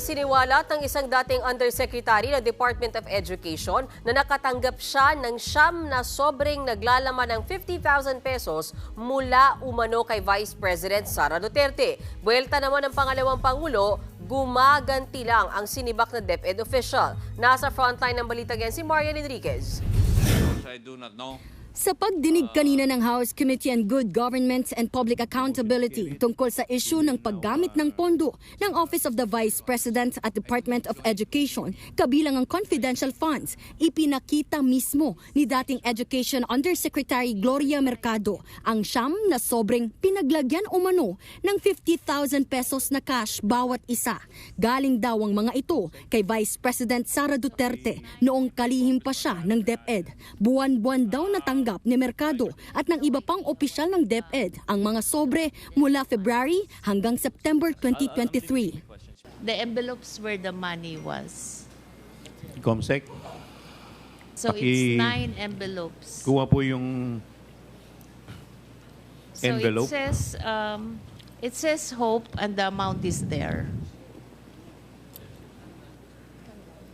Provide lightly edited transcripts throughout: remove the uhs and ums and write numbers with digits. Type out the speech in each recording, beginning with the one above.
Isiniwalat ng isang dating Undersecretary ng Department of Education na nakatanggap siya ng siyam na sobreng naglalaman ng 50,000 pesos mula umano kay Vice President Sara Duterte. Buwelta naman ng pangalawang Pangulo, gumaganti lang ang sinibak na DepEd official. Nasa frontline ng balita yan si Marian Enriquez. I do not know. Sa pagdinig kanina ng House Committee on Good Government and Public Accountability tungkol sa issue ng paggamit ng pondo ng Office of the Vice President at Department of Education kabilang ang confidential funds, ipinakita mismo ni dating Education Undersecretary Gloria Mercado ang siyam na sobreng pinaglagyan umano ng 50,000 pesos na cash bawat isa. Galing daw ang mga ito kay Vice President Sara Duterte noong kalihim pa siya ng DepEd. Buwan-buwan daw natanggap ni Mercado at ng iba pang opisyal ng DepEd ang mga sobre mula February hanggang September 2023. The envelopes where the money was. Comsec, So it's 9 envelopes. kuha po yung envelope. So it says hope and the amount is there.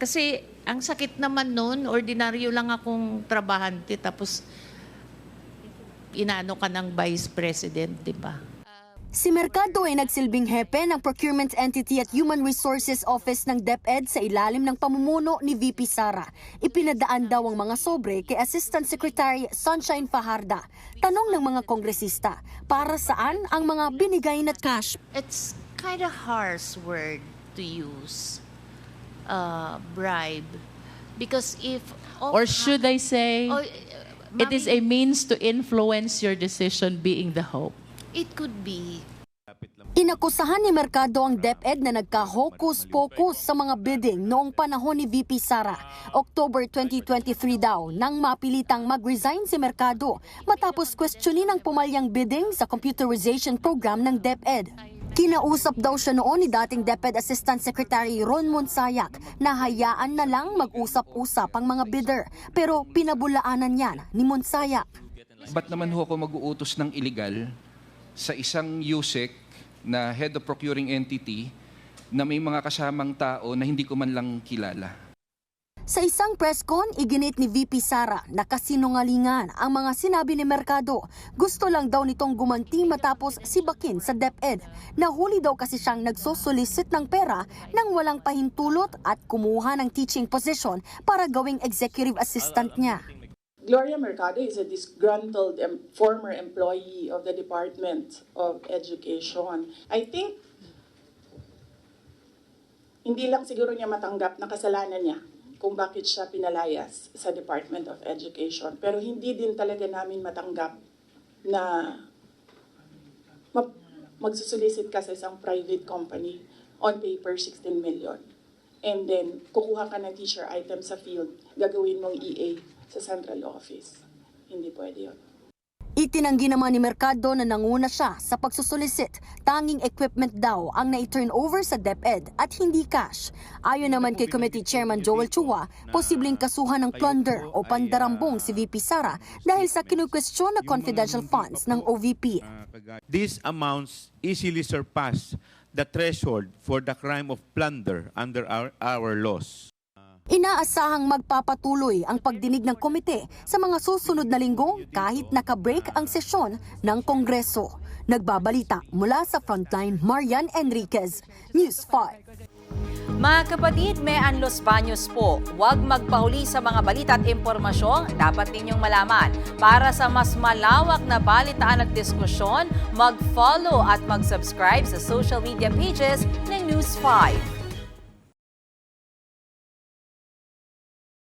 Kasi ang sakit naman nun, ordinaryo lang akong trabahante tapos inano ka ng Vice President, di ba? Si Mercado ay nagsilbing hepe ng Procurement Entity at Human Resources Office ng DepEd sa ilalim ng pamumuno ni VP Sara. Ipinadaan daw ang mga sobre kay Assistant Secretary Sunshine Fajarda. Tanong ng mga kongresista, para saan ang mga binigay na cash? It's kind of harsh word to use, bribe. Because if... Or should I say, it is a Mami, means to influence your decision being the hope? it could be. Inakusahan ni Mercado ang DepEd na nagka-hocus-pocus sa mga bidding noong panahon ni VP Sara. October 2023 daw nang mapilitang mag-resign si Mercado matapos questionin ang pumalyang bidding sa computerization program ng DepEd. Kinausap daw siya noon ni dating DepEd Assistant Secretary Ron Monsayak na hayaan na lang mag-usap-usap ang mga bidder pero pinabulaanan yan ni Monsayak. Ba't naman ho ako mag-uutos ng illegal sa isang USEC na Head of Procuring Entity na may mga kasamang tao na hindi ko man lang kilala? Sa isang press con, iginit ni VP Sara na kasinungalingan ang mga sinabi ni Mercado. Gusto lang daw nitong gumanti matapos sibakin sa DepEd. Nahuli daw kasi siyang nagsosolicit ng pera nang walang pahintulot at kumuha ng teaching position para gawing executive assistant niya. Gloria Mercado is a disgruntled former employee of the Department of Education. I think hindi lang siguro niya matanggap na kasalanan niya kung bakit siya pinalayas sa Department of Education. Pero hindi din talaga namin matanggap na magsusolicit ka sa isang private company on paper 16 million. And then, kukuha ka ng teacher item sa field, gagawin mong EA sa central office. Hindi pwede yun. Itinanggi naman ni Mercado na nanguna siya sa pagsusolicit. Tanging equipment daw ang na-turn over sa DepEd at hindi cash. Ayon naman kay Committee Chairman Joel Chua, posibleng kasuhan ng plunder o pandarambong si VP Sara dahil sa kinukwestiyon na confidential funds ng OVP. These amounts easily surpass the threshold for the crime of plunder under our laws. Inaasahang magpapatuloy ang pagdinig ng komite sa mga susunod na linggo kahit naka-break ang sesyon ng Kongreso. Nagbabalita mula sa Frontline, Marian Enriquez, News 5. Mga kapatid, may Los Baños po. Huwag magpahuli sa mga balita at impormasyong dapat ninyong malaman. Para sa mas malawak na balitaan at diskusyon, mag-follow at mag-subscribe sa social media pages ng News 5.